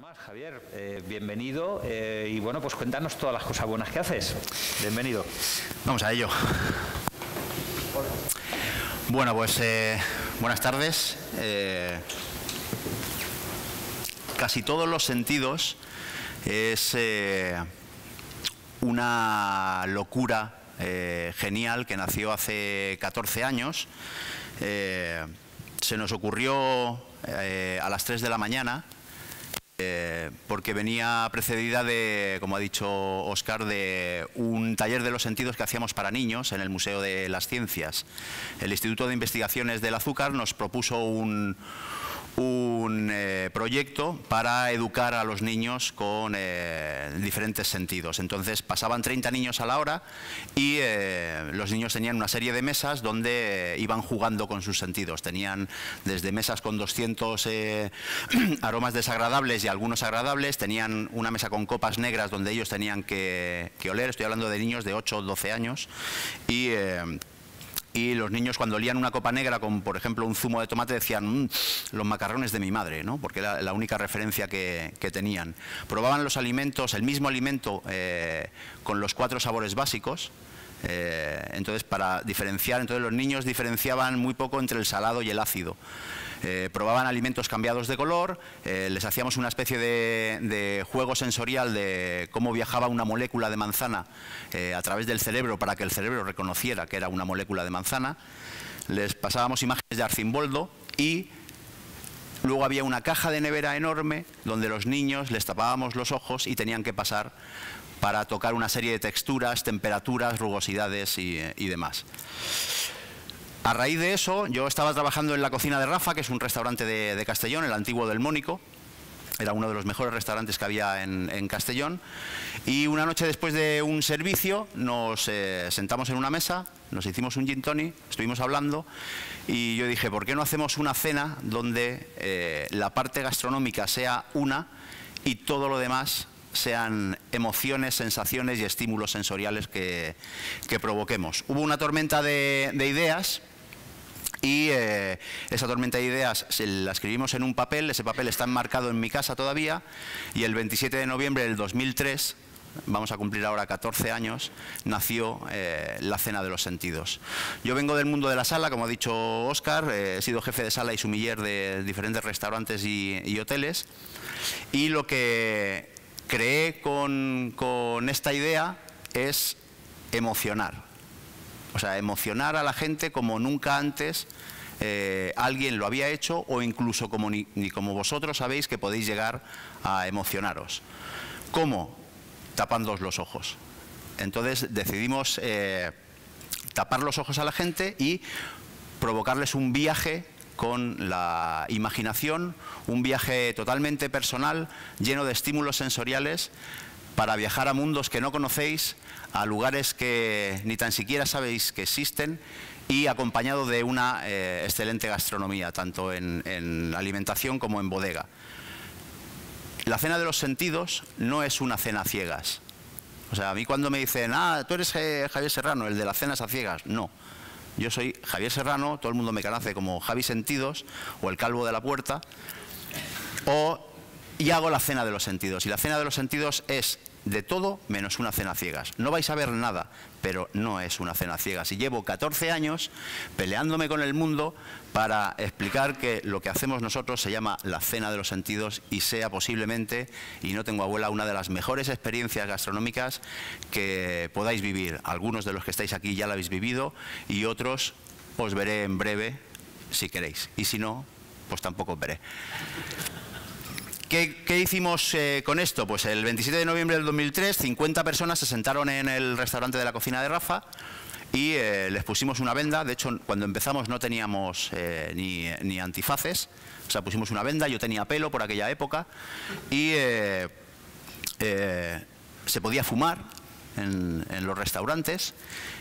más, Javier. Bienvenido y bueno, pues cuéntanos todas las cosas buenas que haces. Bienvenido. Vamos a ello. Hola. Bueno, pues buenas tardes. Casi todos los sentidos es una locura genial que nació hace 14 años. Se nos ocurrió a las 3 de la mañana porque venía precedida de, como ha dicho Óscar, de un taller de los sentidos que hacíamos para niños en el Museo de las Ciencias. El Instituto de Investigaciones del Azúcar nos propuso un proyecto para educar a los niños con diferentes sentidos. Entonces pasaban 30 niños a la hora y los niños tenían una serie de mesas donde iban jugando con sus sentidos. Tenían desde mesas con 200 aromas desagradables y algunos agradables, tenían una mesa con copas negras donde ellos tenían que oler. Estoy hablando de niños de 8 o 12 años y los niños cuando olían una copa negra con, por ejemplo, un zumo de tomate decían los macarrones de mi madre, ¿no? Porque era la única referencia que tenían. Probaban los alimentos, el mismo alimento con los 4 sabores básicos. Entonces, para diferenciar, entonces los niños diferenciaban muy poco entre el salado y el ácido. Probaban alimentos cambiados de color, les hacíamos una especie de juego sensorial de cómo viajaba una molécula de manzana a través del cerebro para que el cerebro reconociera que era una molécula de manzana. Les pasábamos imágenes de Arcimboldo y luego había una caja de nevera enorme donde los niños les tapábamos los ojos y tenían que pasar para tocar una serie de texturas, temperaturas, rugosidades y demás. A raíz de eso, yo estaba trabajando en la cocina de Rafa, que es un restaurante de Castellón, el antiguo del Mónico. Era uno de los mejores restaurantes que había en Castellón. Y una noche después de un servicio nos sentamos en una mesa, nos hicimos un gin tonic, estuvimos hablando y yo dije, ¿por qué no hacemos una cena donde la parte gastronómica sea una y todo lo demás sean emociones, sensaciones y estímulos sensoriales que provoquemos? Hubo una tormenta de ideas y esa tormenta de ideas la escribimos en un papel. Ese papel está enmarcado en mi casa todavía y el 27 de noviembre del 2003, vamos a cumplir ahora 14 años, nació la Cena de los Sentidos. Yo vengo del mundo de la sala, como ha dicho Óscar, he sido jefe de sala y sumiller de diferentes restaurantes y hoteles, y lo que creé con esta idea es emocionar. O sea, emocionar a la gente como nunca antes alguien lo había hecho, o incluso como ni como vosotros sabéis que podéis llegar a emocionaros. ¿Cómo? Tapándoos los ojos. Entonces decidimos tapar los ojos a la gente y provocarles un viaje con la imaginación, un viaje totalmente personal, lleno de estímulos sensoriales, para viajar a mundos que no conocéis, a lugares que ni tan siquiera sabéis que existen, y acompañado de una excelente gastronomía, tanto en alimentación como en bodega. La Cena de los Sentidos no es una cena a ciegas. O sea, a mí cuando me dicen, tú eres Javier Serrano, el de las cenas a ciegas, no. Yo soy Javier Serrano, todo el mundo me conoce como Javi Sentidos, o el Calvo de la Puerta, y hago la Cena de los Sentidos. Y la Cena de los Sentidos es de todo menos una cena a ciegas. No vais a ver nada, pero no es una cena a ciegas. Y llevo 14 años peleándome con el mundo para explicar que lo que hacemos nosotros se llama la Cena de los Sentidos y sea posiblemente, y no tengo abuela, una de las mejores experiencias gastronómicas que podáis vivir. Algunos de los que estáis aquí ya la habéis vivido y otros os veré en breve si queréis. Y si no, pues tampoco os veré. ¿Qué hicimos con esto? Pues el 27 de noviembre del 2003, 50 personas se sentaron en el restaurante de la cocina de Rafa y les pusimos una venda. De hecho, cuando empezamos no teníamos ni antifaces, o sea, pusimos una venda. Yo tenía pelo por aquella época y se podía fumar en los restaurantes,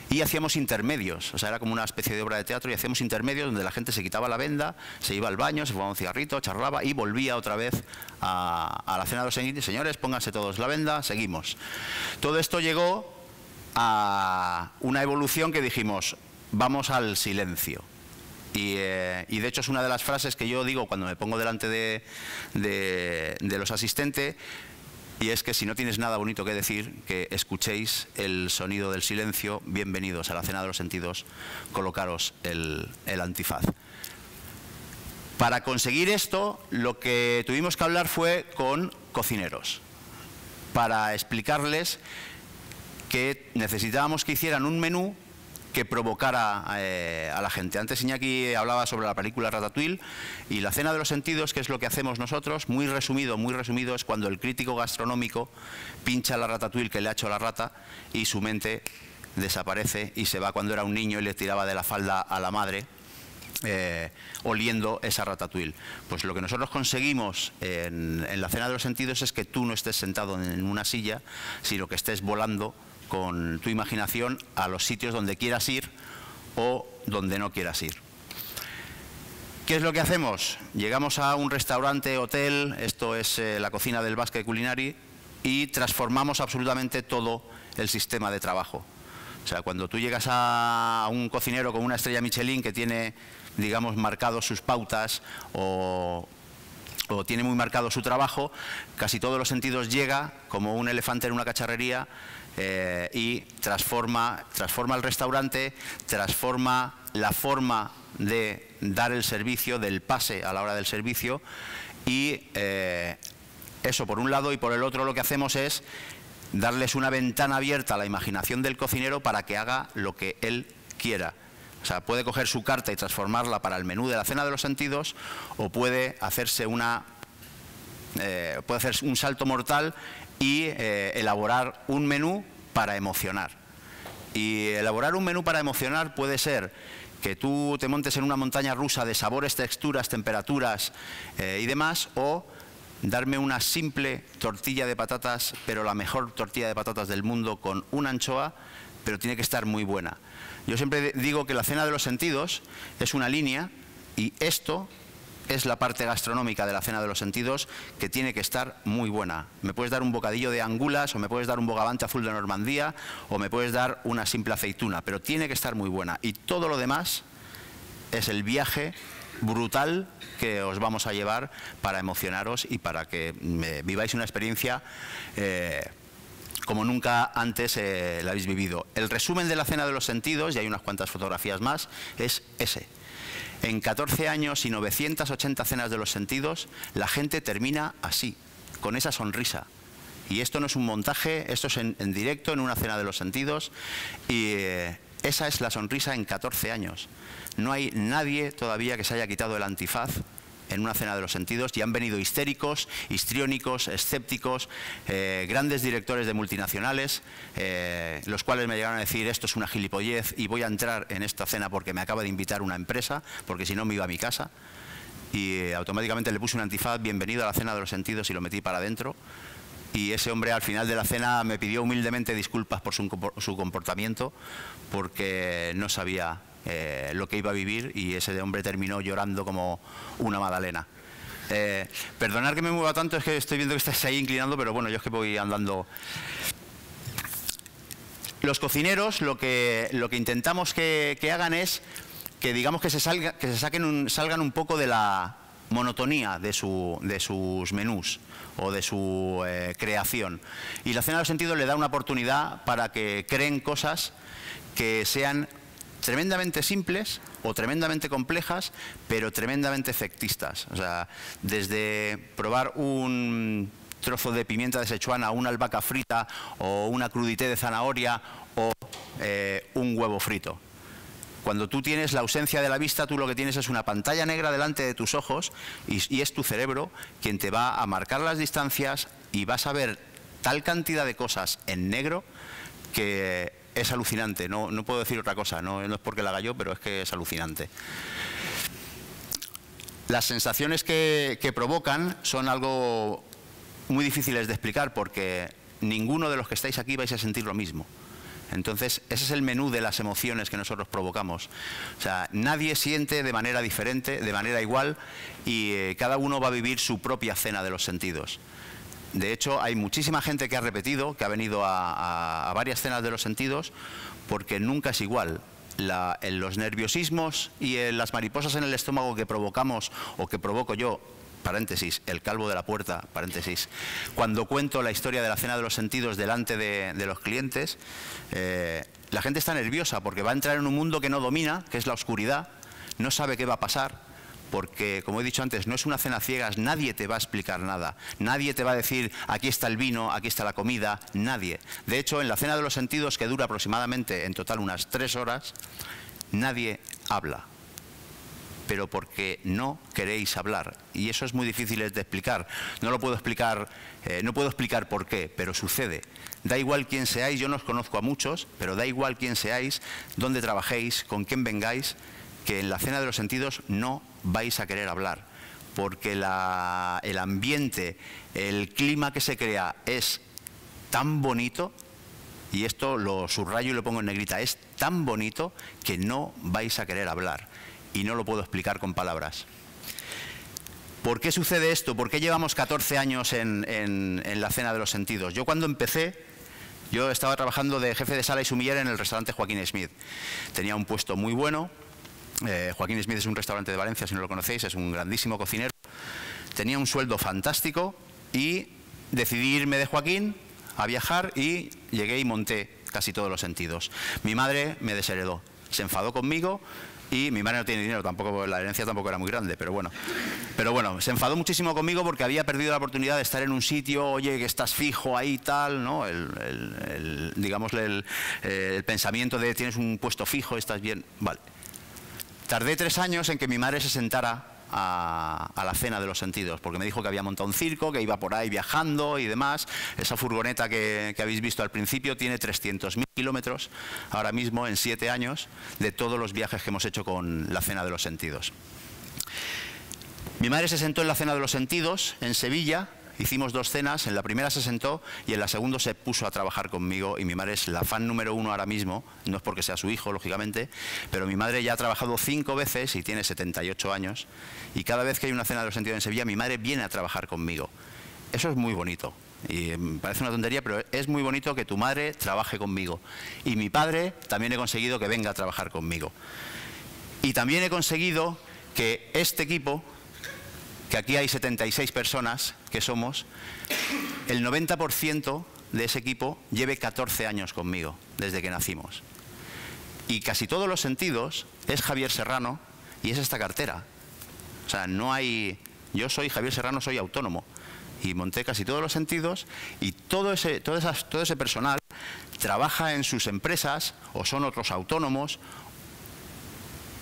y hacíamos intermedios. O sea, era como una especie de obra de teatro, y hacíamos intermedios donde la gente se quitaba la venda, se iba al baño, se fumaba un cigarrito, charlaba y volvía otra vez a la Cena de los Sentidos. Señores, pónganse todos la venda, seguimos. Todo esto llegó a una evolución que dijimos, vamos al silencio. Y de hecho es una de las frases que yo digo cuando me pongo delante de los asistentes, y es que si no tienes nada bonito que decir, que escuchéis el sonido del silencio. Bienvenidos a la cena de los sentidos, colocaros el antifaz. Para conseguir esto, lo que tuvimos que hablar fue con cocineros, para explicarles que necesitábamos que hicieran un menú que provocara a la gente. Antes Iñaki hablaba sobre la película Ratatouille, y la cena de los sentidos, que es lo que hacemos nosotros, muy resumido, es cuando el crítico gastronómico pincha la ratatouille que le ha hecho la rata y su mente desaparece y se va cuando era un niño y le tiraba de la falda a la madre, oliendo esa ratatouille. Pues lo que nosotros conseguimos en la cena de los sentidos es que tú no estés sentado en una silla, sino que estés volando con tu imaginación a los sitios donde quieras ir o donde no quieras ir. ¿Qué es lo que hacemos? Llegamos a un restaurante, hotel, esto es la cocina del Basque Culinary, y transformamos absolutamente todo el sistema de trabajo. O sea, cuando tú llegas a un cocinero con una estrella Michelin que tiene, digamos, marcados sus pautas o tiene muy marcado su trabajo, casi todos los sentidos llega como un elefante en una cacharrería y transforma el restaurante, transforma la forma de dar el servicio, del pase a la hora del servicio, y eso por un lado, y por el otro lo que hacemos es darles una ventana abierta a la imaginación del cocinero para que haga lo que él quiera. O sea, puede coger su carta y transformarla para el menú de la cena de los sentidos, o puede hacerse puede hacer un salto mortal y elaborar un menú para emocionar. Y elaborar un menú para emocionar puede ser que tú te montes en una montaña rusa de sabores, texturas, temperaturas y demás, o darme una simple tortilla de patatas, pero la mejor tortilla de patatas del mundo, con una anchoa, pero tiene que estar muy buena. Yo siempre digo que la cena de los sentidos es una línea, y esto es la parte gastronómica de la cena de los sentidos, que tiene que estar muy buena. Me puedes dar un bocadillo de angulas, o me puedes dar un bogavante azul de Normandía, o me puedes dar una simple aceituna, pero tiene que estar muy buena. Y todo lo demás es el viaje brutal que os vamos a llevar para emocionaros y para que viváis una experiencia como nunca antes la habéis vivido. El resumen de la cena de los sentidos, y hay unas cuantas fotografías más, es ese. En 14 años y 980 cenas de los sentidos, la gente termina así, con esa sonrisa. Y esto no es un montaje, esto es en directo, en una cena de los sentidos, y esa es la sonrisa en 14 años. No hay nadie todavía que se haya quitado el antifaz en una cena de los sentidos, y han venido histéricos, histriónicos, escépticos, grandes directores de multinacionales, los cuales me llegaron a decir: esto es una gilipollez y voy a entrar en esta cena porque me acaba de invitar una empresa, porque si no me iba a mi casa. Y automáticamente le puse un antifaz, bienvenido a la cena de los sentidos, y lo metí para adentro. Y ese hombre al final de la cena me pidió humildemente disculpas por su comportamiento, porque no sabía lo que iba a vivir, y ese hombre terminó llorando como una magdalena. Perdonad que me mueva tanto, es que estoy viendo que estáis ahí inclinando, pero bueno, yo es que voy andando. Los cocineros lo que intentamos que hagan es que, digamos, que salgan un poco de la monotonía de sus menús o de su creación. Y la cena de los sentidos le da una oportunidad para que creen cosas que sean tremendamente simples o tremendamente complejas, pero tremendamente efectistas. O sea, desde probar un trozo de pimienta de Sichuan a una albahaca frita, o una crudité de zanahoria, o un huevo frito. Cuando tú tienes la ausencia de la vista, tú lo que tienes es una pantalla negra delante de tus ojos, y es tu cerebro quien te va a marcar las distancias, y vas a ver tal cantidad de cosas en negro que es alucinante. No puedo decir otra cosa, no es porque la haga yo, pero es que es alucinante. Las sensaciones que provocan son algo muy difíciles de explicar, porque ninguno de los que estáis aquí vais a sentir lo mismo. Entonces, ese es el menú de las emociones que nosotros provocamos. O sea, nadie siente de manera diferente, de manera igual, y cada uno va a vivir su propia cena de los sentidos. De hecho, hay muchísima gente que ha repetido, que ha venido a varias cenas de los sentidos, porque nunca es igual. los nerviosismos y las mariposas en el estómago que provocamos o que provoco yo, paréntesis, el calvo de la puerta, paréntesis, cuando cuento la historia de la cena de los sentidos delante de los clientes, la gente está nerviosa porque va a entrar en un mundo que no domina, que es la oscuridad, no sabe qué va a pasar, porque, como he dicho antes, no es una cena ciegas, nadie te va a explicar nada, nadie te va a decir aquí está el vino, aquí está la comida, nadie. De hecho, en la cena de los sentidos, que dura aproximadamente en total unas 3 horas, nadie habla, pero porque no queréis hablar, y eso es muy difícil de explicar. No lo puedo explicar, no puedo explicar por qué, pero sucede. Da igual quién seáis, yo no os conozco a muchos, pero da igual quién seáis, dónde trabajéis, con quién vengáis, que en la cena de los sentidos no vais a querer hablar, porque el ambiente, el clima que se crea es tan bonito, y esto lo subrayo y lo pongo en negrita, es tan bonito que no vais a querer hablar, y no lo puedo explicar con palabras. ¿Por qué sucede esto? ¿Por qué llevamos 14 años en la cena de los sentidos? Yo cuando empecé, yo estaba trabajando de jefe de sala y sumiller en el restaurante Joaquín Smith. Tenía un puesto muy bueno. Joaquín Smith es un restaurante de Valencia, si no lo conocéis, es un grandísimo cocinero. Tenía un sueldo fantástico y decidí irme de Joaquín a viajar y llegué y monté Casi Todos los Sentidos. Mi madre me desheredó, se enfadó conmigo y mi madre no tiene dinero, tampoco, la herencia tampoco era muy grande, pero bueno, se enfadó muchísimo conmigo porque había perdido la oportunidad de estar en un sitio, oye, que estás fijo ahí tal, ¿no? Digámosle el pensamiento de tienes un puesto fijo, estás bien, vale. Tardé 3 años en que mi madre se sentara a la cena de los sentidos, porque me dijo que había montado un circo, que iba por ahí viajando y demás. Esa furgoneta que habéis visto al principio tiene 300.000 kilómetros ahora mismo en 7 años de todos los viajes que hemos hecho con la cena de los sentidos. Mi madre se sentó en la cena de los sentidos en Sevilla. Hicimos 2 cenas, en la primera se sentó y en la segunda se puso a trabajar conmigo, y mi madre es la fan número 1 ahora mismo, no es porque sea su hijo, lógicamente, pero mi madre ya ha trabajado 5 veces y tiene 78 años, y cada vez que hay una cena de los sentidos en Sevilla, mi madre viene a trabajar conmigo. Eso es muy bonito, y me parece una tontería, pero es muy bonito que tu madre trabaje conmigo. Y mi padre también he conseguido que venga a trabajar conmigo. Y también he conseguido que este equipo, que aquí hay 76 personas que somos, el 90% de ese equipo lleve 14 años conmigo, desde que nacimos. Y Casi Todos los Sentidos es Javier Serrano y es esta cartera. O sea, no hay... Yo soy Javier Serrano, soy autónomo. Y monté Casi Todos los Sentidos, y todo ese personal trabaja en sus empresas o son otros autónomos.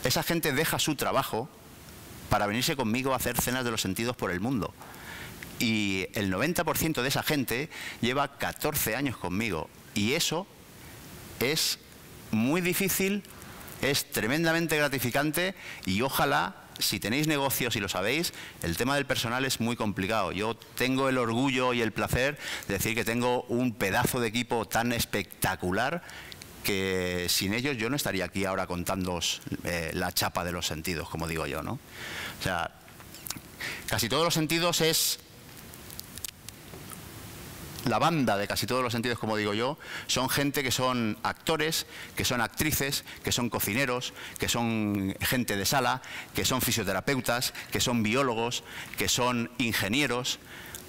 Esa gente deja su trabajo para venirse conmigo a hacer cenas de los sentidos por el mundo. Y el 90% de esa gente lleva 14 años conmigo. Y eso es muy difícil, es tremendamente gratificante, y ojalá, si tenéis negocios y lo sabéis, el tema del personal es muy complicado. Yo tengo el orgullo y el placer de decir que tengo un pedazo de equipo tan espectacular que sin ellos yo no estaría aquí ahora contándoos la chapa de los sentidos, como digo yo, ¿no? O sea, Casi Todos los Sentidos es... La banda de Casi Todos los Sentidos, como digo yo, son gente que son actores, que son actrices, que son cocineros, que son gente de sala, que son fisioterapeutas, que son biólogos, que son ingenieros.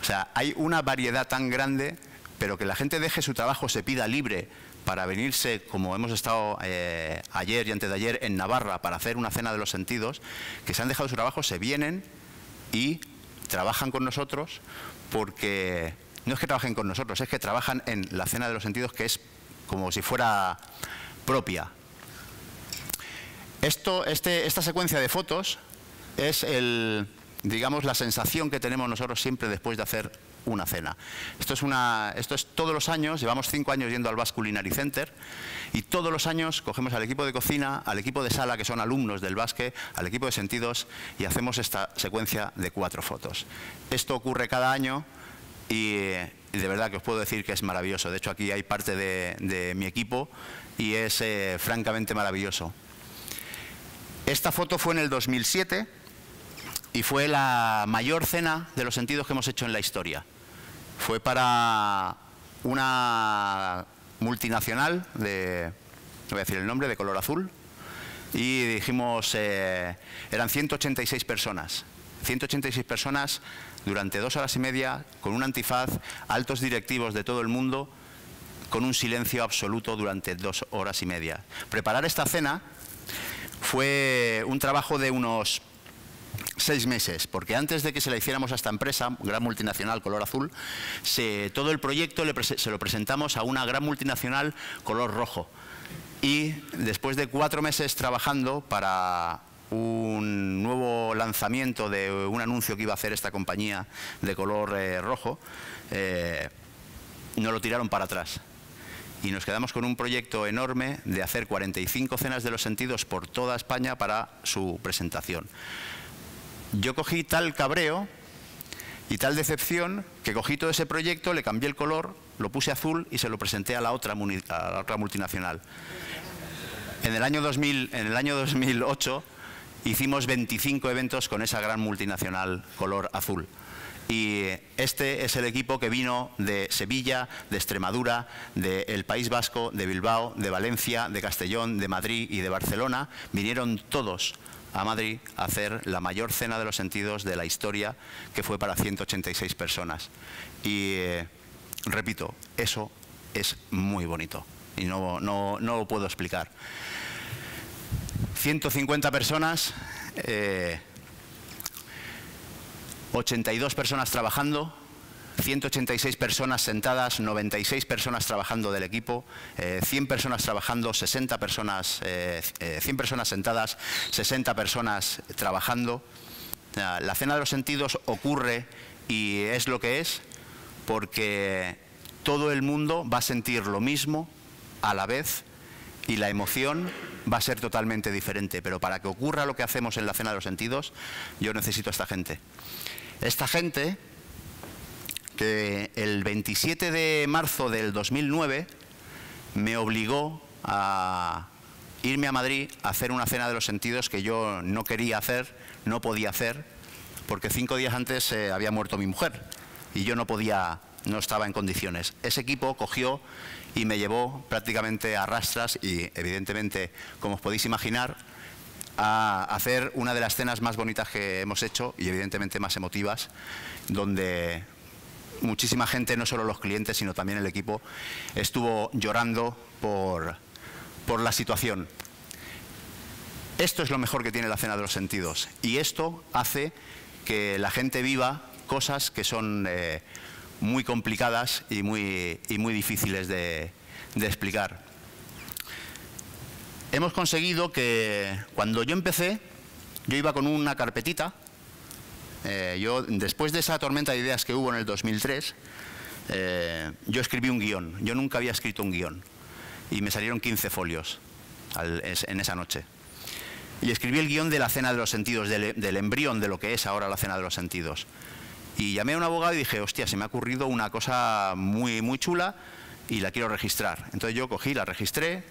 O sea, hay una variedad tan grande, pero que la gente deje su trabajo, se pida libre para venirse, como hemos estado ayer y antes de ayer en Navarra para hacer una cena de los sentidos, que se han dejado su trabajo, se vienen y trabajan con nosotros, porque no es que trabajen con nosotros, es que trabajan en la cena de los sentidos, que es como si fuera propia. Esta secuencia de fotos es digamos, la sensación que tenemos nosotros siempre después de hacer una cena. Esto es todos los años, llevamos 5 años yendo al Basque Culinary Center, y todos los años cogemos al equipo de cocina, al equipo de sala, que son alumnos del Basque, al equipo de sentidos, y hacemos esta secuencia de 4 fotos. Esto ocurre cada año y de verdad que os puedo decir que es maravilloso. De hecho, aquí hay parte de mi equipo y es francamente maravilloso. Esta foto fue en el 2007 y fue la mayor cena de los sentidos que hemos hecho en la historia. Fue para una multinacional no voy a decir el nombre, de color azul, y dijimos, eran 186 personas. 186 personas durante 2 horas y media, con un antifaz, altos directivos de todo el mundo, con un silencio absoluto durante 2 horas y media. Preparar esta cena fue un trabajo de unos 6 meses, porque antes de que se la hiciéramos a esta empresa, gran multinacional color azul, todo el proyecto se lo presentamos a una gran multinacional color rojo. Y después de 4 meses trabajando para un nuevo lanzamiento de un anuncio que iba a hacer esta compañía de color rojo, nos lo tiraron para atrás. Y nos quedamos con un proyecto enorme de hacer 45 cenas de los sentidos por toda España para su presentación. Yo cogí tal cabreo y tal decepción que cogí todo ese proyecto, le cambié el color, lo puse azul y se lo presenté a la otra multinacional. En el año 2008 hicimos 25 eventos con esa gran multinacional color azul. Y este es el equipo que vino de Sevilla, de Extremadura, del País Vasco, de Bilbao, de Valencia, de Castellón, de Madrid y de Barcelona. Vinieron todos a Madrid a hacer la mayor cena de los sentidos de la historia, que fue para 186 personas. Y repito, eso es muy bonito y no lo puedo explicar. 150 personas, 82 personas trabajando, 186 personas sentadas, 96 personas trabajando del equipo, 100 personas trabajando, 100 personas sentadas, 60 personas trabajando. La cena de los sentidos ocurre y es lo que es porque todo el mundo va a sentir lo mismo a la vez y la emoción va a ser totalmente diferente. Pero para que ocurra lo que hacemos en la cena de los sentidos, yo necesito a esta gente. Esta gente que el 27 de marzo del 2009 me obligó a irme a Madrid a hacer una cena de los sentidos que yo no quería hacer, no podía hacer, porque 5 días antes había muerto mi mujer y yo no estaba en condiciones. Ese equipo cogió y me llevó prácticamente a rastras y, evidentemente, como os podéis imaginar, a hacer una de las cenas más bonitas que hemos hecho y, evidentemente, más emotivas, donde muchísima gente, no solo los clientes, sino también el equipo, estuvo llorando por la situación. Esto es lo mejor que tiene la cena de los sentidos y esto hace que la gente viva cosas que son muy complicadas y muy difíciles de explicar. Hemos conseguido que cuando yo empecé, yo iba con una carpetita. Yo, después de esa tormenta de ideas que hubo en el 2003, yo escribí un guión. Yo nunca había escrito un guión y me salieron 15 folios en esa noche. Y escribí el guión de la cena de los sentidos, del embrión de lo que es ahora la cena de los sentidos. Y llamé a un abogado y dije, hostia, se me ha ocurrido una cosa muy chula y la quiero registrar. Entonces yo cogí, la registré,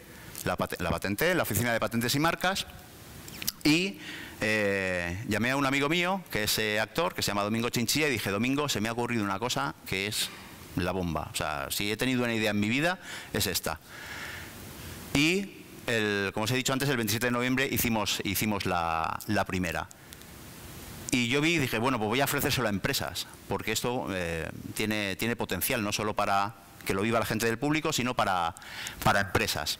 la patenté en la Oficina de Patentes y Marcas y llamé a un amigo mío, que es actor, que se llama Domingo Chinchilla, y dije, Domingo, se me ha ocurrido una cosa que es la bomba. O sea, si he tenido una idea en mi vida, es esta. Y, como os he dicho antes, el 27 de noviembre hicimos la primera. Y yo vi y dije, bueno, pues voy a ofrecérselo a empresas, porque esto tiene potencial, no solo para que lo viva la gente del público, sino para empresas.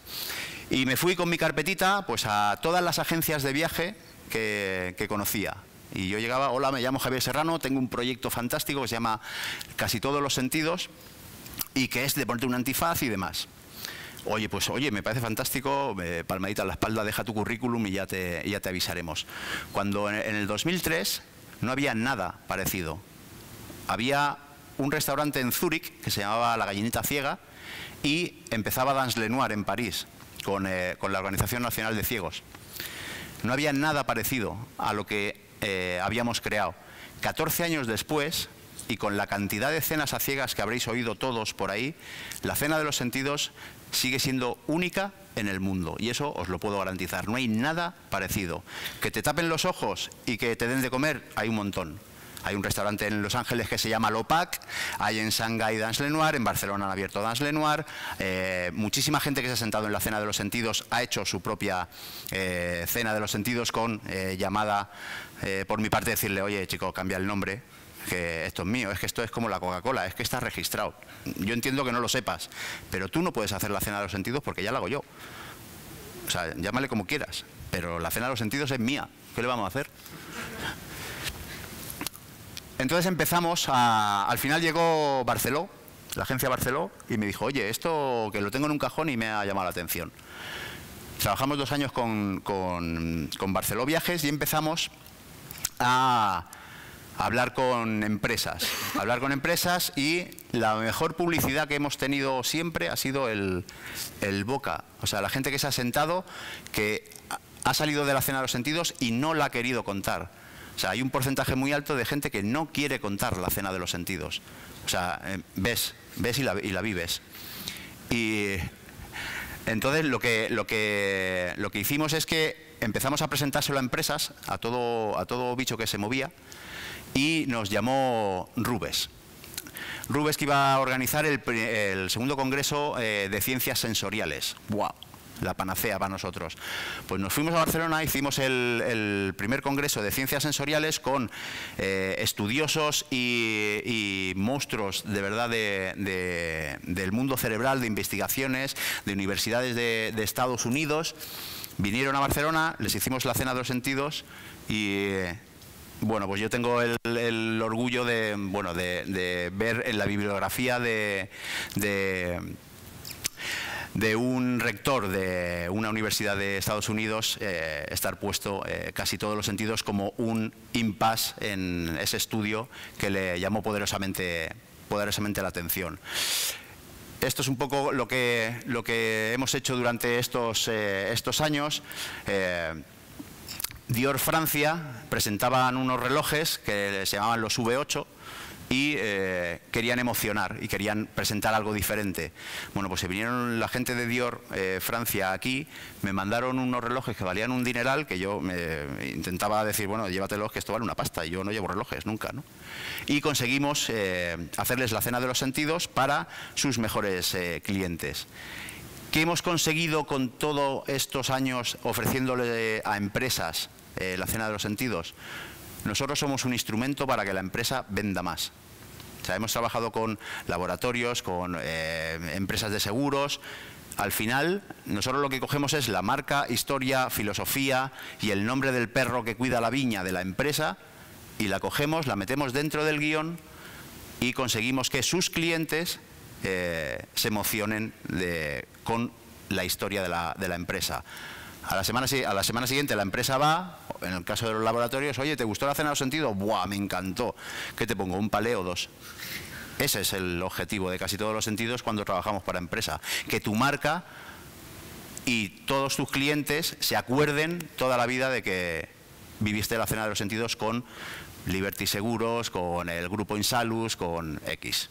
Y me fui con mi carpetita pues a todas las agencias de viaje que conocía. Y yo llegaba, hola, me llamo Javier Serrano, tengo un proyecto fantástico que se llama Casi todos los sentidos y que es de ponerte un antifaz y demás. Oye, pues oye, me parece fantástico, palmadita en la espalda, deja tu currículum y ya te avisaremos. Cuando en el 2003 no había nada parecido. Había un restaurante en Zúrich que se llamaba La Gallinita Ciega y empezaba Dans Le Noir en París con la Organización Nacional de Ciegos. No había nada parecido a lo que habíamos creado. 14 años después, y con la cantidad de cenas a ciegas que habréis oído todos por ahí, la cena de los sentidos sigue siendo única en el mundo y eso os lo puedo garantizar. No hay nada parecido. Que te tapen los ojos y que te den de comer, hay un montón. Hay un restaurante en Los Ángeles que se llama L'Opac, hay en Shanghái Dance Lenoir, en Barcelona han abierto Dance Lenoir. Muchísima gente que se ha sentado en la Cena de los Sentidos ha hecho su propia Cena de los Sentidos con llamada, por mi parte, decirle, oye, chico, cambia el nombre, que esto es mío, es que esto es como la Coca-Cola, es que está registrado. Yo entiendo que no lo sepas, pero tú no puedes hacer la Cena de los Sentidos porque ya la hago yo. O sea, llámale como quieras, pero la Cena de los Sentidos es mía. ¿Qué le vamos a hacer? Entonces empezamos al final llegó Barceló, la agencia Barceló, y me dijo, oye, esto que lo tengo en un cajón y me ha llamado la atención. Trabajamos 2 años con Barceló Viajes y empezamos a hablar con empresas. Y la mejor publicidad que hemos tenido siempre ha sido el boca. O sea, la gente que se ha sentado, que ha salido de la Cena de los Sentidos y no la ha querido contar. O sea, hay un porcentaje muy alto de gente que no quiere contar la Cena de los Sentidos. O sea, ves y la vives. Y entonces lo que hicimos es que empezamos a presentárselo a empresas, a todo bicho que se movía, y nos llamó Rubes. Rubes, que iba a organizar el segundo congreso de ciencias sensoriales. ¡Wow! La panacea para nosotros. Pues nos fuimos a Barcelona, hicimos el primer congreso de ciencias sensoriales con estudiosos y monstruos de verdad del mundo cerebral, de investigaciones, de universidades de Estados Unidos. Vinieron a Barcelona, les hicimos la Cena de los Sentidos y bueno, pues yo tengo el orgullo de ver en la bibliografía de un rector de una universidad de Estados Unidos estar puesto casi todos los sentidos como un impasse en ese estudio que le llamó poderosamente la atención. Esto es un poco lo que hemos hecho durante estos años. Dior Francia presentaban unos relojes que se llamaban los V8 y querían emocionar y querían presentar algo diferente. Bueno, pues se vinieron la gente de Dior Francia aquí, me mandaron unos relojes que valían un dineral, que yo intentaba decir, bueno, llévatelos, que esto vale una pasta, y yo no llevo relojes nunca, ¿no? Y conseguimos hacerles la Cena de los Sentidos para sus mejores clientes. ¿Qué hemos conseguido con todos estos años ofreciéndole a empresas la Cena de los Sentidos? Nosotros somos un instrumento para que la empresa venda más. O sea, hemos trabajado con laboratorios, con empresas de seguros. Al final, nosotros lo que cogemos es la marca, historia, filosofía y el nombre del perro que cuida la viña de la empresa, y la cogemos, la metemos dentro del guión y conseguimos que sus clientes se emocionen con la historia de la empresa. A la semana siguiente la empresa va, en el caso de los laboratorios, oye, ¿te gustó la Cena de los Sentidos? ¡Buah, me encantó! ¿Qué te pongo? ¿Un palé o 2? Ese es el objetivo de casi todos los sentidos cuando trabajamos para empresa. Que tu marca y todos tus clientes se acuerden toda la vida de que viviste la Cena de los Sentidos con Liberty Seguros, con el Grupo Insalus, con X.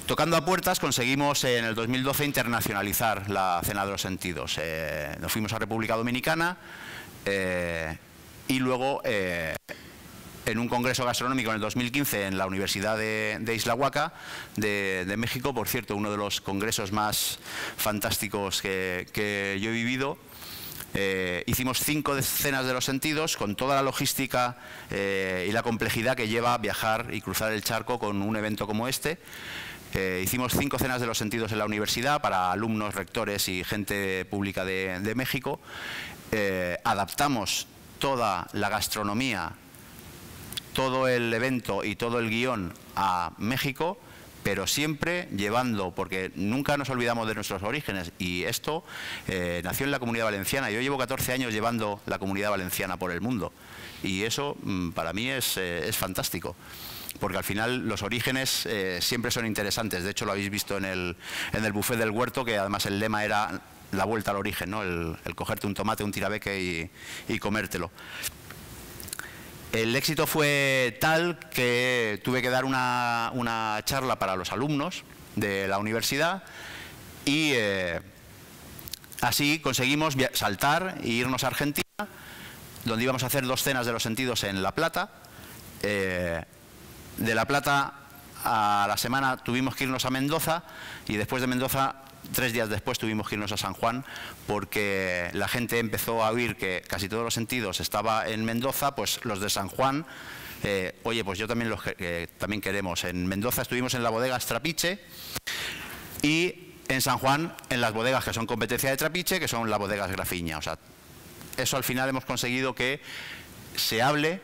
Tocando a puertas conseguimos en el 2012 internacionalizar la Cena de los Sentidos. Nos fuimos a República Dominicana y luego en un congreso gastronómico en el 2015 en la Universidad de Isla Huaca de México, por cierto, uno de los congresos más fantásticos que yo he vivido. Hicimos 5 cenas de los sentidos con toda la logística y la complejidad que lleva viajar y cruzar el charco con un evento como este. Hicimos 5 cenas de los sentidos en la universidad para alumnos, rectores y gente pública de México. Adaptamos toda la gastronomía, todo el evento y todo el guión a México, pero siempre llevando, porque nunca nos olvidamos de nuestros orígenes, y esto nació en la Comunidad Valenciana. Yo llevo 14 años llevando la Comunidad Valenciana por el mundo, y eso para mí es fantástico, porque al final los orígenes siempre son interesantes. De hecho, lo habéis visto en el buffet del huerto, que además el lema era la vuelta al origen, ¿no? El cogerte un tomate, un tirabeque y comértelo. El éxito fue tal que tuve que dar una charla para los alumnos de la universidad y así conseguimos saltar e irnos a Argentina, donde íbamos a hacer 2 cenas de los sentidos en La Plata. De La Plata a la semana tuvimos que irnos a Mendoza y después de Mendoza, 3 días después, tuvimos que irnos a San Juan porque la gente empezó a oír que Casi Todos los Sentidos estaba en Mendoza, pues los de San Juan, oye, pues yo también también queremos. En Mendoza estuvimos en la bodega Trapiche y en San Juan en las bodegas que son competencia de Trapiche, que son las bodegas Grafiña. O sea, eso al final hemos conseguido que se hable.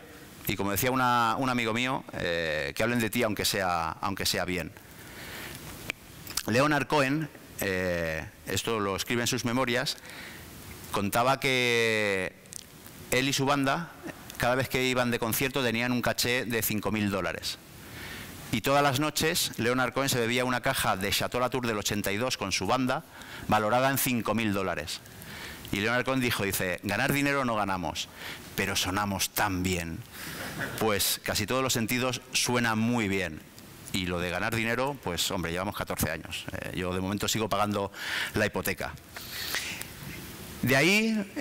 Y como decía un amigo mío, que hablen de ti aunque sea bien. Leonard Cohen, esto lo escribe en sus memorias, contaba que él y su banda, cada vez que iban de concierto, tenían un caché de $5.000. Y todas las noches Leonard Cohen se bebía una caja de Chateau Latour del 82 con su banda, valorada en $5.000. Y Leonard Cohen dice, ganar dinero no ganamos, pero sonamos tan bien. Pues Casi Todos los Sentidos suena muy bien. Y lo de ganar dinero, pues hombre, llevamos 14 años. Yo de momento sigo pagando la hipoteca. De ahí,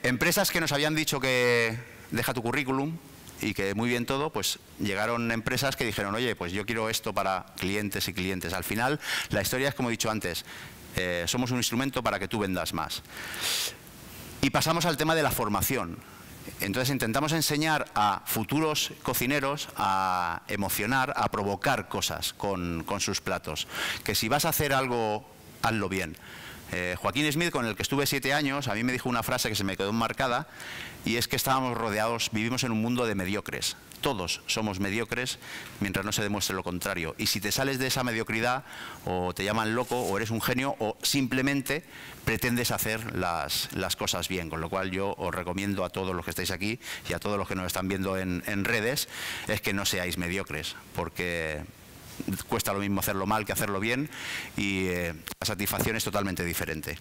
empresas que nos habían dicho que deja tu currículum y que muy bien todo, pues llegaron empresas que dijeron, oye, pues yo quiero esto para clientes y clientes. Al final, la historia es como he dicho antes, somos un instrumento para que tú vendas más. Y pasamos al tema de la formación. Entonces intentamos enseñar a futuros cocineros a emocionar, a provocar cosas con sus platos. Que si vas a hacer algo, hazlo bien. Joaquín Smith, con el que estuve 7 años, a mí me dijo una frase que se me quedó enmarcada, y es que estábamos rodeados, vivimos en un mundo de mediocres. Todos somos mediocres mientras no se demuestre lo contrario. Y si te sales de esa mediocridad, o te llaman loco, o eres un genio, o simplemente pretendes hacer las cosas bien. Con lo cual yo os recomiendo a todos los que estáis aquí y a todos los que nos están viendo en redes, es que no seáis mediocres, porque cuesta lo mismo hacerlo mal que hacerlo bien, y la satisfacción es totalmente diferente.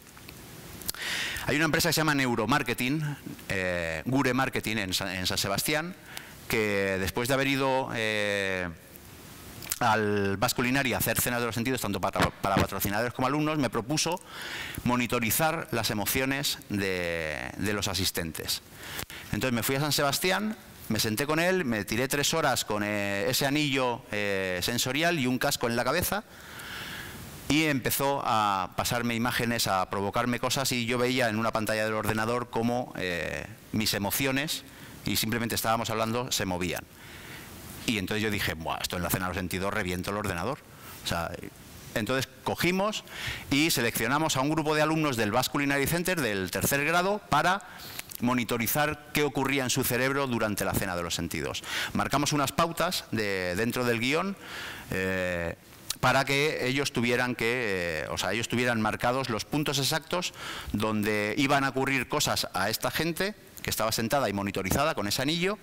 Hay una empresa que se llama Neuromarketing, Gure Marketing en San Sebastián, que después de haber ido al Basque Culinary a hacer cenas de los sentidos, tanto para patrocinadores como alumnos, me propuso monitorizar las emociones de los asistentes. Entonces me fui a San Sebastián, me senté con él, me tiré 3 horas con ese anillo sensorial y un casco en la cabeza, y empezó a pasarme imágenes, a provocarme cosas, y yo veía en una pantalla del ordenador cómo mis emociones, y simplemente estábamos hablando, se movían. Y entonces yo dije, buah, esto en la cena de los sentidos reviento el ordenador. O sea, entonces cogimos y seleccionamos a un grupo de alumnos del Basque Culinary Center del 3er grado para monitorizar qué ocurría en su cerebro durante la cena de los sentidos. Marcamos unas pautas dentro del guión para que ellos tuvieran ellos tuvieran marcados los puntos exactos donde iban a ocurrir cosas a esta gente que estaba sentada y monitorizada con ese anillo,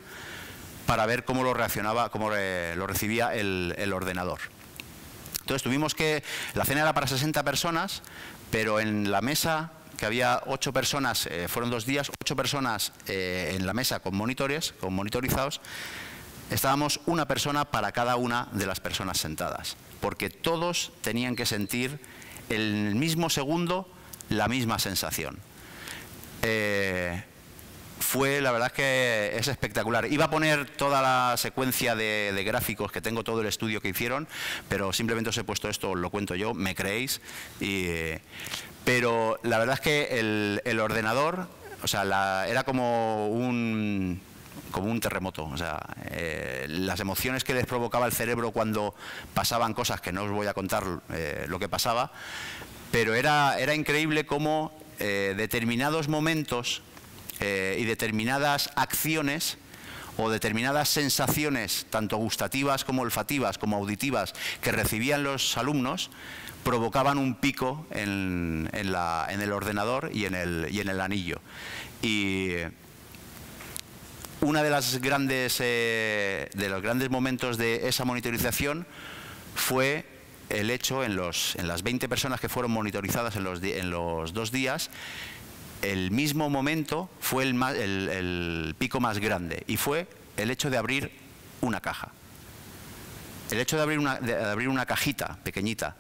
para ver cómo lo reaccionaba, cómo lo recibía el ordenador. Entonces la cena era para 60 personas, pero en la mesa, que había 8 personas, fueron 2 días, 8 personas en la mesa con monitorizados, estábamos una persona para cada una de las personas sentadas, porque todos tenían que sentir en el mismo segundo la misma sensación. La verdad es que es espectacular. Iba a poner toda la secuencia de gráficos, que tengo todo el estudio que hicieron, pero simplemente os he puesto esto, os lo cuento yo, me creéis. Pero la verdad es que el ordenador, o sea, era como un terremoto. O sea, las emociones que les provocaba el cerebro cuando pasaban cosas, que no os voy a contar lo que pasaba, pero era increíble cómo determinados momentos y determinadas acciones o determinadas sensaciones, tanto gustativas como olfativas como auditivas, que recibían los alumnos, provocaban un pico en el ordenador y en el anillo. Y una de los grandes momentos de esa monitorización fue el hecho, en las 20 personas que fueron monitorizadas en los 2 días, el mismo momento fue el pico más grande, y fue el hecho de abrir una caja. El hecho de abrir una cajita pequeñita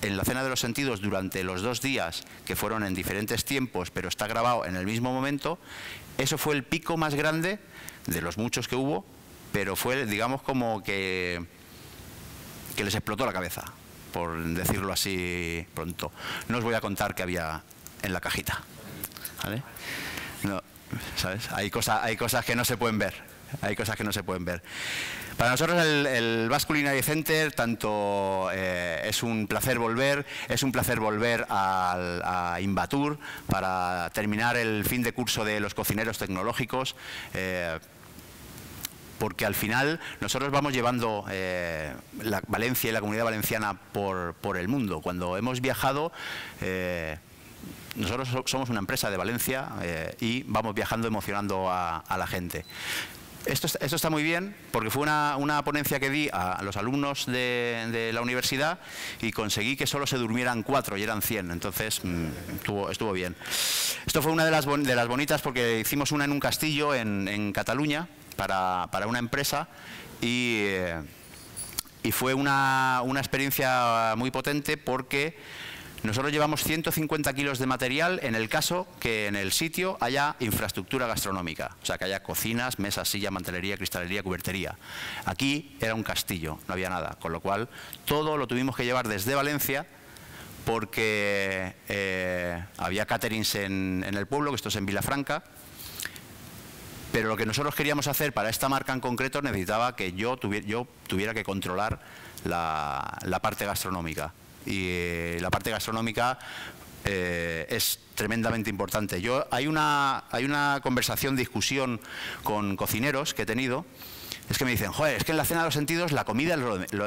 en la cena de los sentidos durante los 2 días, que fueron en diferentes tiempos, pero está grabado en el mismo momento, eso fue el pico más grande de los muchos que hubo pero fue, digamos, como que les explotó la cabeza, por decirlo así pronto. No os voy a contar qué había en la cajita, ¿vale? No, ¿sabes? Hay cosas que no se pueden ver. Hay cosas que no se pueden ver. Para nosotros el Basque Culinary Center tanto es un placer volver a Invatur para terminar el fin de curso de los cocineros tecnológicos, porque al final nosotros vamos llevando la Valencia y la Comunidad Valenciana por el mundo. Cuando hemos viajado, nosotros somos una empresa de Valencia y vamos viajando, emocionando a la gente. Esto está muy bien porque fue una ponencia que di a los alumnos de la universidad y conseguí que solo se durmieran 4 y eran 100, entonces estuvo bien. Esto fue una de las bonitas porque hicimos una en un castillo en Cataluña para una empresa y fue una experiencia muy potente porque nosotros llevamos 150 kilos de material en el caso que en el sitio haya infraestructura gastronómica, o sea, que haya cocinas, mesas, sillas, mantelería, cristalería, cubertería. Aquí era un castillo, no había nada, con lo cual todo lo tuvimos que llevar desde Valencia porque había caterings en el pueblo, que esto es en Vilafranca, pero lo que nosotros queríamos hacer para esta marca en concreto necesitaba que yo tuviera que controlar la parte gastronómica. Y la parte gastronómica es tremendamente importante. Hay una conversación, discusión con cocineros que he tenido, es que me dicen, joder, es que en la cena de los sentidos la comida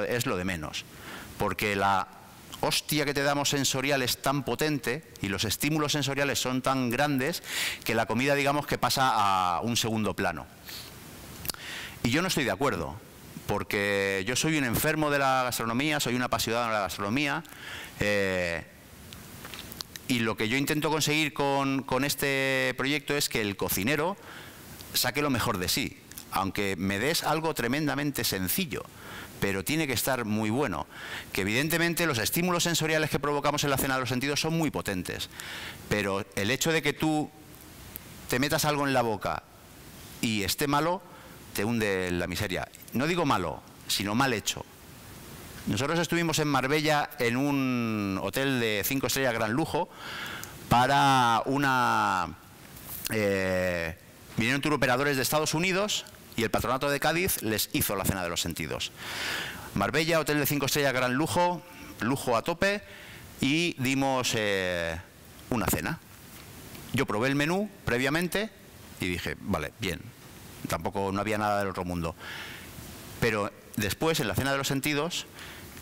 es lo de menos, porque la hostia que te damos sensorial es tan potente y los estímulos sensoriales son tan grandes que la comida, digamos, que pasa a un segundo plano. Y yo no estoy de acuerdo, porque yo soy un enfermo de la gastronomía, soy un apasionado de la gastronomía, y lo que yo intento conseguir con este proyecto es que el cocinero saque lo mejor de sí, aunque me des algo tremendamente sencillo, pero tiene que estar muy bueno. Que evidentemente los estímulos sensoriales que provocamos en la cena de los sentidos son muy potentes, pero el hecho de que tú te metas algo en la boca y esté malo, te hunde en la miseria. No digo malo, sino mal hecho. Nosotros estuvimos en Marbella en un hotel de 5 estrellas gran lujo para vinieron turoperadores de Estados Unidos y el Patronato de Cádiz les hizo la cena de los sentidos. Marbella, hotel de 5 estrellas gran lujo, lujo a tope, y dimos una cena. Yo probé el menú previamente y dije, vale, bien. Tampoco no había nada del otro mundo. Pero después, en la cena de los sentidos,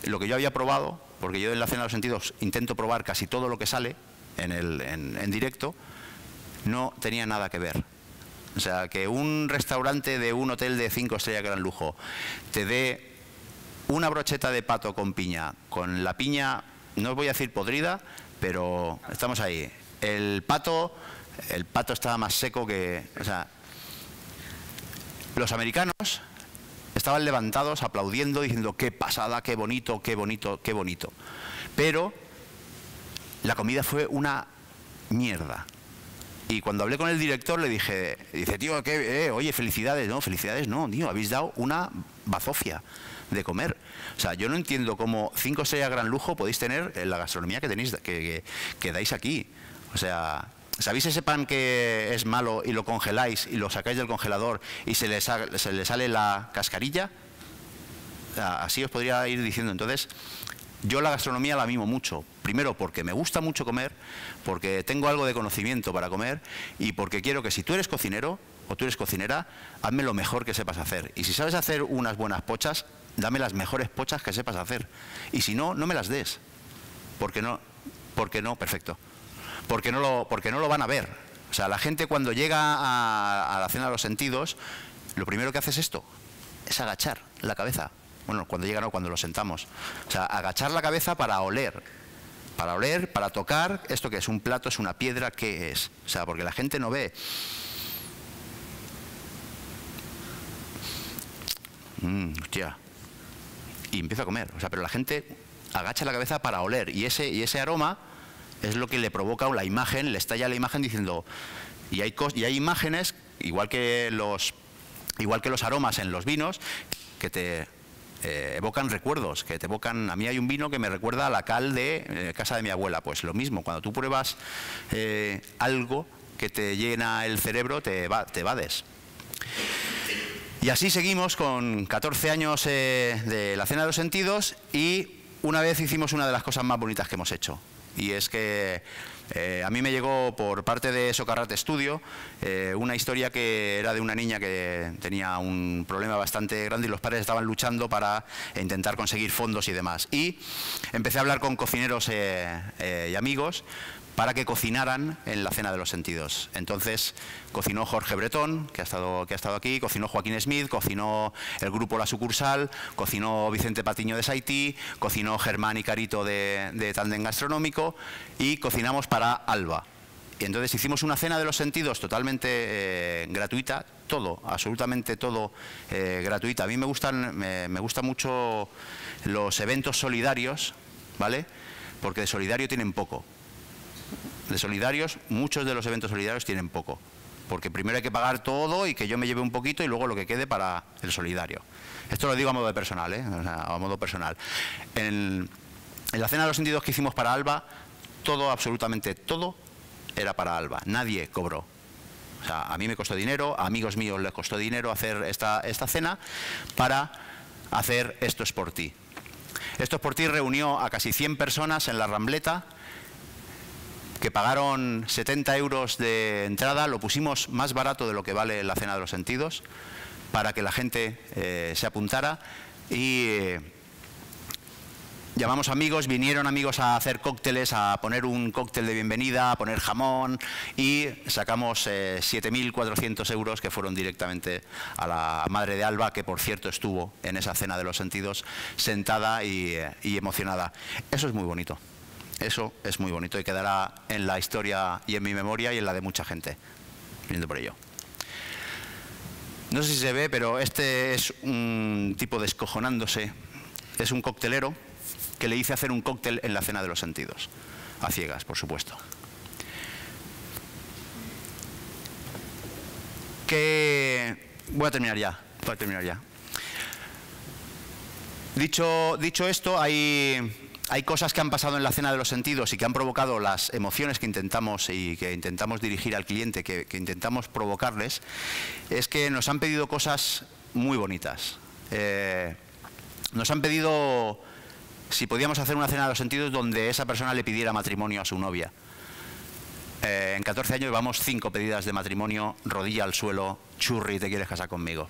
lo que yo había probado, porque yo en la cena de los sentidos intento probar casi todo lo que sale en directo, no tenía nada que ver. O sea, que un restaurante de un hotel de 5 estrellas gran lujo te dé una brocheta de pato con piña, con la piña, no os voy a decir podrida, pero estamos ahí. El pato estaba más seco que... O sea, los americanos estaban levantados, aplaudiendo, diciendo qué pasada, qué bonito, qué bonito, qué bonito. Pero la comida fue una mierda. Y cuando hablé con el director le dije, tío, oye, felicidades. No, felicidades no, tío, habéis dado una bazofia de comer. O sea, yo no entiendo cómo 5 estrellas gran lujo podéis tener en la gastronomía que tenéis, que dais aquí. O sea, ¿sabéis ese pan que es malo y lo congeláis y lo sacáis del congelador y se le sale la cascarilla? O sea, así os podría ir diciendo. Entonces, yo la gastronomía la mimo mucho. Primero porque me gusta mucho comer, porque tengo algo de conocimiento para comer y porque quiero que si tú eres cocinero o tú eres cocinera, hazme lo mejor que sepas hacer. Y si sabes hacer unas buenas pochas, dame las mejores pochas que sepas hacer. Y si no, no me las des. Porque no, perfecto. Porque no lo van a ver. O sea, la gente cuando llega a la cena de los sentidos, lo primero que hace es esto, es agachar la cabeza. Bueno, cuando llega no, cuando lo sentamos. O sea, agachar la cabeza para oler, para tocar. ¿Esto qué es? ¿Un plato? ¿Es una piedra? ¿Qué es? O sea, porque la gente no ve. Hostia. Y empieza a comer. O sea, pero la gente agacha la cabeza para oler. Y ese aroma es lo que le provoca la imagen, le estalla la imagen diciendo... Y hay imágenes, igual que los igual que los aromas en los vinos, que te evocan recuerdos, que te evocan... A mí hay un vino que me recuerda a la cal de casa de mi abuela. Pues lo mismo, cuando tú pruebas algo que te llena el cerebro, te evades. Y así seguimos con 14 años de la Cena de los Sentidos, y una vez hicimos una de las cosas más bonitas que hemos hecho. Y es que a mí me llegó por parte de Socarrat Studio una historia que era de una niña que tenía un problema bastante grande y los padres estaban luchando para intentar conseguir fondos y demás. Y empecé a hablar con cocineros y amigos para que cocinaran en la Cena de los Sentidos. Entonces cocinó Jorge Bretón, que ha estado aquí, cocinó Joaquín Smith, cocinó el grupo La Sucursal, cocinó Vicente Patiño de Saití, cocinó Germán y Carito de Tándem Gastronómico, y cocinamos para Alba. Y entonces hicimos una Cena de los Sentidos totalmente gratuita, todo, absolutamente todo gratuita. A mí me gustan mucho los eventos solidarios, ¿vale? Porque de solidario tienen poco. De solidarios, muchos de los eventos solidarios tienen poco, porque primero hay que pagar todo y que yo me lleve un poquito y luego lo que quede para el solidario. Esto lo digo a modo de personal, o sea, a modo personal. En la Cena de los Sentidos que hicimos para Alba, todo, absolutamente todo, era para Alba. Nadie cobró. O sea, a mí me costó dinero, a amigos míos les costó dinero hacer esta cena para hacer Esto es por ti. Esto es por ti reunió a casi 100 personas en la Rambleta, que pagaron 70 euros de entrada. Lo pusimos más barato de lo que vale la Cena de los Sentidos, para que la gente se apuntara, y llamamos amigos, vinieron amigos a hacer cócteles, a poner un cóctel de bienvenida, a poner jamón, y sacamos 7.400 euros que fueron directamente a la madre de Alba, que por cierto estuvo en esa Cena de los Sentidos sentada y emocionada. Eso es muy bonito. Eso es muy bonito y quedará en la historia y en mi memoria y en la de mucha gente, viniendo por ello. No sé si se ve, pero este es un tipo descojonándose. Es un coctelero que le hice hacer un cóctel en la Cena de los Sentidos. A ciegas, por supuesto. Voy a terminar ya. Dicho esto, hay cosas que han pasado en la Cena de los Sentidos y que han provocado las emociones que intentamos dirigir al cliente, que intentamos provocarles. Es que nos han pedido cosas muy bonitas. Nos han pedido si podíamos hacer una Cena de los Sentidos donde esa persona le pidiera matrimonio a su novia. En 14 años llevamos 5 pedidas de matrimonio, rodilla al suelo, churri, ¿te quieres casar conmigo?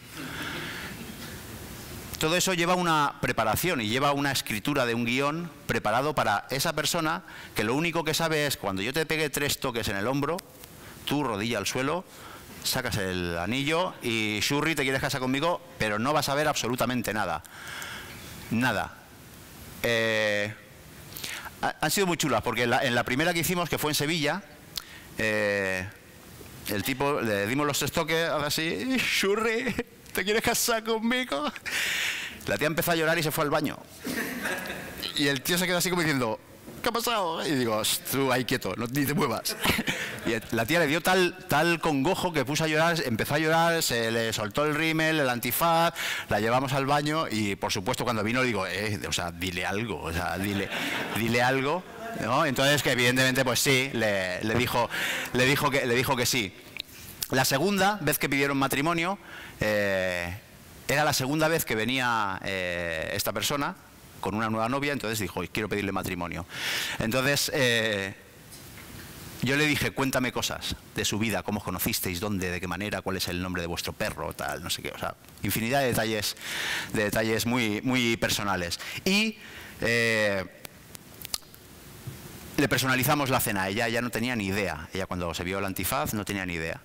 Todo eso lleva una preparación y lleva una escritura de un guión preparado para esa persona, que lo único que sabe es, cuando yo te pegue 3 toques en el hombro, tú rodilla al suelo, sacas el anillo y churri, ¿te quieres casar conmigo? Pero no vas a ver absolutamente nada. Nada. Han sido muy chulas, porque en la primera que hicimos, que fue en Sevilla, el tipo, le dimos los 3 toques, así, churri, ¿te quieres casar conmigo? La tía empezó a llorar y se fue al baño. Y el tío se quedó así como diciendo, ¿qué ha pasado? Y digo, tú ahí quieto, ni te muevas. Y la tía le dio tal congojo que puso a llorar, empezó a llorar, se le soltó el rímel, el antifaz, la llevamos al baño y por supuesto cuando vino le digo, o sea, dile algo, o sea, dile algo, ¿no? Entonces que evidentemente pues sí, le dijo que sí. La segunda vez que pidieron matrimonio, era la segunda vez que venía esta persona con una nueva novia, entonces dijo, quiero pedirle matrimonio. Entonces yo le dije, cuéntame cosas de su vida, cómo os conocisteis, dónde, de qué manera, cuál es el nombre de vuestro perro, tal, no sé qué, o sea, infinidad de detalles muy, muy personales. Y le personalizamos la cena. Ella ya no tenía ni idea. Ella cuando se vio el antifaz no tenía ni idea.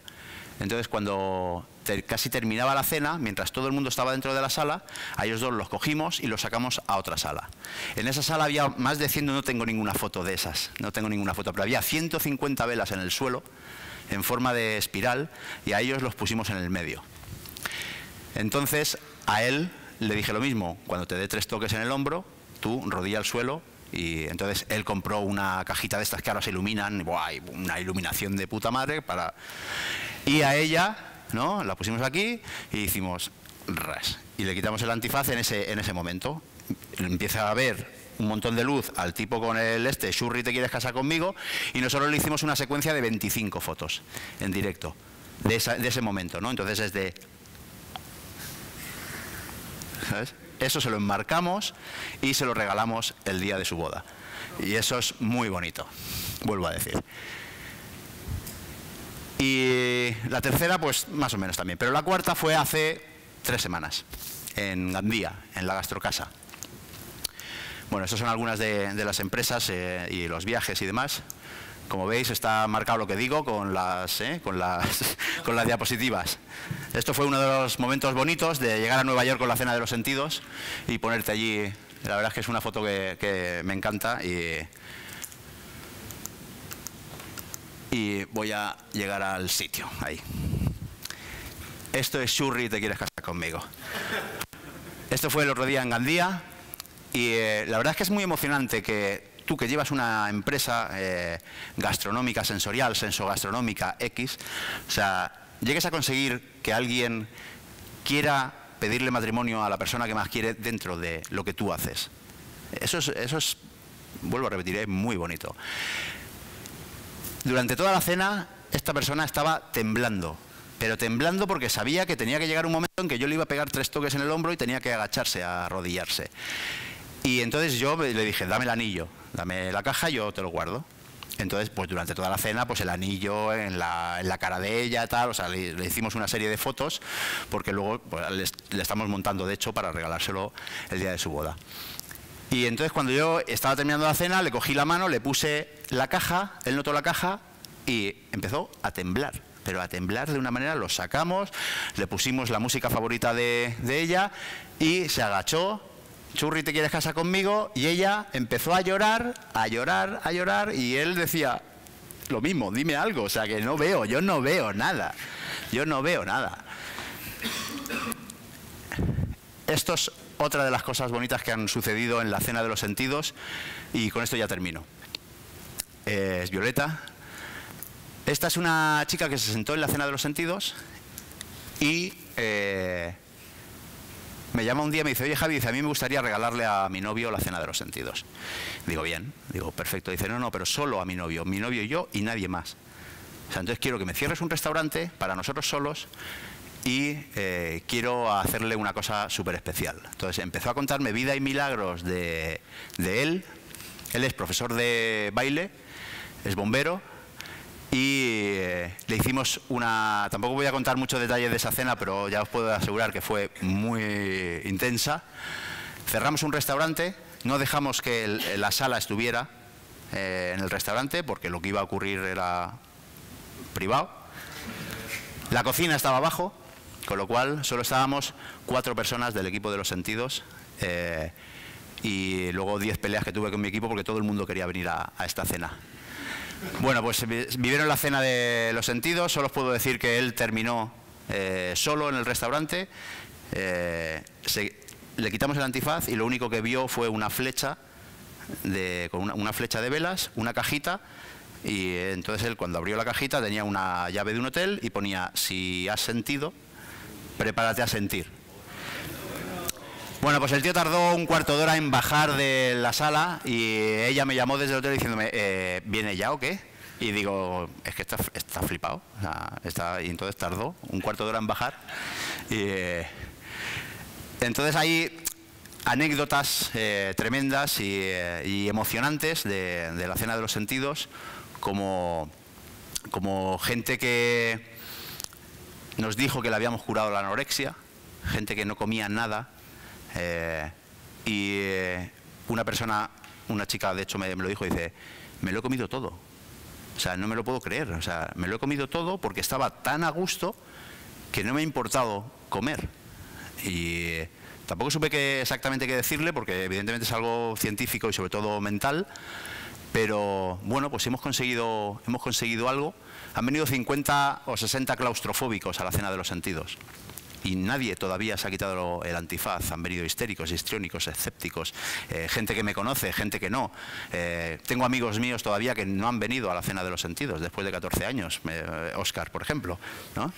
Entonces cuando casi terminaba la cena, mientras todo el mundo estaba dentro de la sala, a ellos dos los cogimos y los sacamos a otra sala. En esa sala había más de 100, no tengo ninguna foto de esas, no tengo ninguna foto, pero había 150 velas en el suelo, en forma de espiral, y a ellos los pusimos en el medio. Entonces a él le dije lo mismo, cuando te dé 3 toques en el hombro, tú rodilla al suelo. Y entonces él compró una cajita de estas que ahora se iluminan, ¡buah! Una iluminación de puta madre. Y a ella ¿no? La pusimos aquí y hicimos ras. Y le quitamos el antifaz en ese momento. Empieza a haber un montón de luz al tipo con el Shurri, ¿te quieres casar conmigo? Y nosotros le hicimos una secuencia de 25 fotos en directo de ese momento, ¿no? Entonces es de... ¿sabes? Eso se lo enmarcamos y se lo regalamos el día de su boda. Y eso es muy bonito, vuelvo a decir. Y la tercera, pues más o menos también. Pero la cuarta fue hace 3 semanas, en Gandía, en la Gastrocasa. Bueno, estas son algunas de las empresas y los viajes y demás. Como veis, está marcado lo que digo con las diapositivas. Esto fue uno de los momentos bonitos de llegar a Nueva York con la Cena de los Sentidos y ponerte allí. La verdad es que es una foto que me encanta y voy a llegar al sitio, ahí. Esto es Shurri, ¿te quieres casar conmigo? Esto fue el otro día en Gandía y la verdad es que es muy emocionante que tú, que llevas una empresa gastronómica, sensorial, sensogastronómica X, o sea, llegues a conseguir que alguien quiera pedirle matrimonio a la persona que más quiere dentro de lo que tú haces. Eso es, vuelvo a repetir, es muy bonito. Durante toda la cena, esta persona estaba temblando, pero temblando porque sabía que tenía que llegar un momento en que yo le iba a pegar 3 toques en el hombro y tenía que agacharse, a arrodillarse. Y entonces yo le dije, dame el anillo, dame la caja, yo te lo guardo. Entonces, pues durante toda la cena, pues el anillo en la cara de ella, tal, o sea, le hicimos una serie de fotos, porque luego pues, le estamos montando, de hecho, para regalárselo el día de su boda. Y entonces cuando yo estaba terminando la cena, le cogí la mano, le puse la caja, él notó la caja y empezó a temblar. Pero a temblar de una manera, lo sacamos, le pusimos la música favorita de ella y se agachó. Shurri, ¿te quieres casar conmigo? Y ella empezó a llorar, a llorar, a llorar, y él decía lo mismo, dime algo, o sea que no veo, yo no veo nada, yo no veo nada. Esto es otra de las cosas bonitas que han sucedido en la Cena de los Sentidos, y con esto ya termino. Es Violeta. Esta es una chica que se sentó en la Cena de los Sentidos y me llama un día y me dice, oye Javi, dice, a mí me gustaría regalarle a mi novio la Cena de los Sentidos. Digo, bien, digo, perfecto. Dice, no, pero solo a mi novio y yo y nadie más. O sea, entonces quiero que me cierres un restaurante para nosotros solos y quiero hacerle una cosa súper especial. Entonces empezó a contarme vida y milagros de él. Él es profesor de baile, es bombero. Y le hicimos una... Tampoco voy a contar muchos detalles de esa cena, pero ya os puedo asegurar que fue muy intensa. Cerramos un restaurante, no dejamos que la sala estuviera en el restaurante, porque lo que iba a ocurrir era privado. La cocina estaba abajo, con lo cual solo estábamos 4 personas del equipo de los Sentidos y luego 10 peleas que tuve con mi equipo porque todo el mundo quería venir a esta cena. Bueno, pues vivieron la Cena de los Sentidos. Solo os puedo decir que él terminó solo en el restaurante. Le quitamos el antifaz y lo único que vio fue una flecha con una flecha de velas, una cajita, y entonces él, cuando abrió la cajita, tenía una llave de un hotel y ponía, si has sentido, prepárate a sentir. Bueno, pues el tío tardó un cuarto de hora en bajar de la sala y ella me llamó desde el hotel diciéndome, ¿viene ya o qué? Y digo, es que está flipado. O sea, y entonces tardó un cuarto de hora en bajar. Entonces hay anécdotas tremendas y emocionantes de la Cena de los Sentidos, como gente que nos dijo que le habíamos curado la anorexia, gente que no comía nada. Y una persona, una chica de hecho me lo dijo, dice, me lo he comido todo, o sea, no me lo puedo creer, o sea, me lo he comido todo porque estaba tan a gusto que no me ha importado comer. Y tampoco supe exactamente qué decirle, porque evidentemente es algo científico y sobre todo mental, pero bueno, pues hemos conseguido algo. Han venido 50 o 60 claustrofóbicos a la Cena de los Sentidos. y nadie todavía se ha quitado el antifaz. Han venido histéricos, histriónicos, escépticos, gente que me conoce, gente que no. Tengo amigos míos todavía que no han venido a la Cena de los Sentidos después de 14 años. Óscar, por ejemplo, ¿no?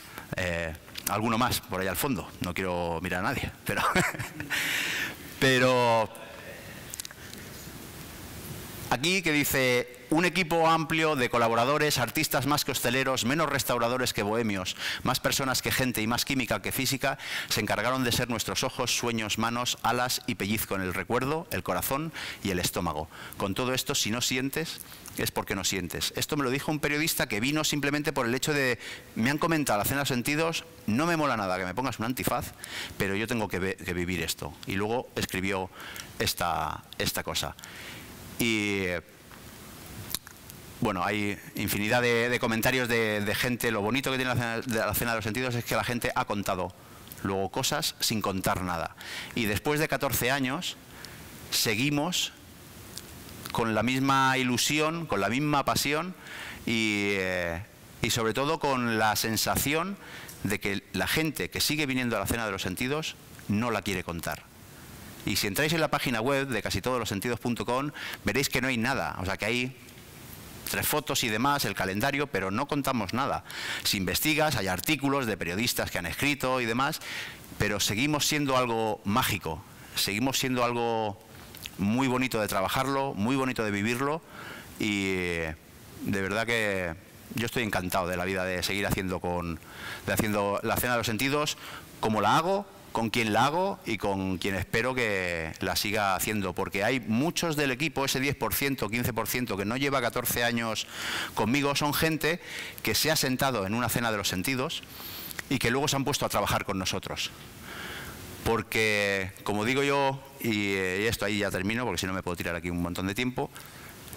Alguno más por ahí al fondo. No quiero mirar a nadie, pero aquí que dice: un equipo amplio de colaboradores, artistas más que hosteleros, menos restauradores que bohemios, más personas que gente y más química que física, se encargaron de ser nuestros ojos, sueños, manos, alas y pellizco en el recuerdo, el corazón y el estómago. Con todo esto, si no sientes, es porque no sientes. Esto me lo dijo un periodista que vino simplemente por el hecho de: me han comentado la Cena de los Sentidos, no me mola nada que me pongas un antifaz, pero yo tengo que vivir esto. Y luego escribió esta cosa. Y bueno, hay infinidad de comentarios de gente. Lo bonito que tiene la Cena de los Sentidos es que la gente ha contado luego cosas sin contar nada. Y después de 14 años seguimos con la misma ilusión, con la misma pasión y sobre todo con la sensación de que la gente que sigue viniendo a la Cena de los Sentidos no la quiere contar. Y si entráis en la página web de casitodolossentidos.com veréis que no hay nada, o sea que hay 3 fotos y demás, el calendario, pero no contamos nada. Si investigas, hay artículos de periodistas que han escrito y demás, pero seguimos siendo algo mágico, seguimos siendo algo muy bonito de trabajarlo, muy bonito de vivirlo, y de verdad que yo estoy encantado de la vida de seguir haciendo la Cena de los Sentidos como la hago, con quien la hago y con quien espero que la siga haciendo, porque hay muchos del equipo, ese 10%, 15% que no lleva 14 años conmigo, son gente que se ha sentado en una Cena de los Sentidos y que luego se han puesto a trabajar con nosotros. Porque, como digo yo, y esto ahí ya termino, porque si no me puedo tirar aquí un montón de tiempo,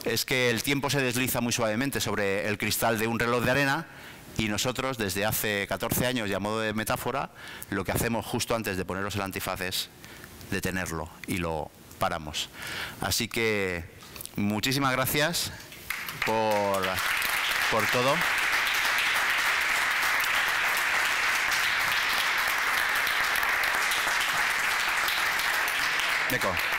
es que el tiempo se desliza muy suavemente sobre el cristal de un reloj de arena. Y nosotros, desde hace 14 años, y a modo de metáfora, lo que hacemos justo antes de poneros el antifaz es detenerlo y lo paramos. Así que muchísimas gracias por todo. Deco.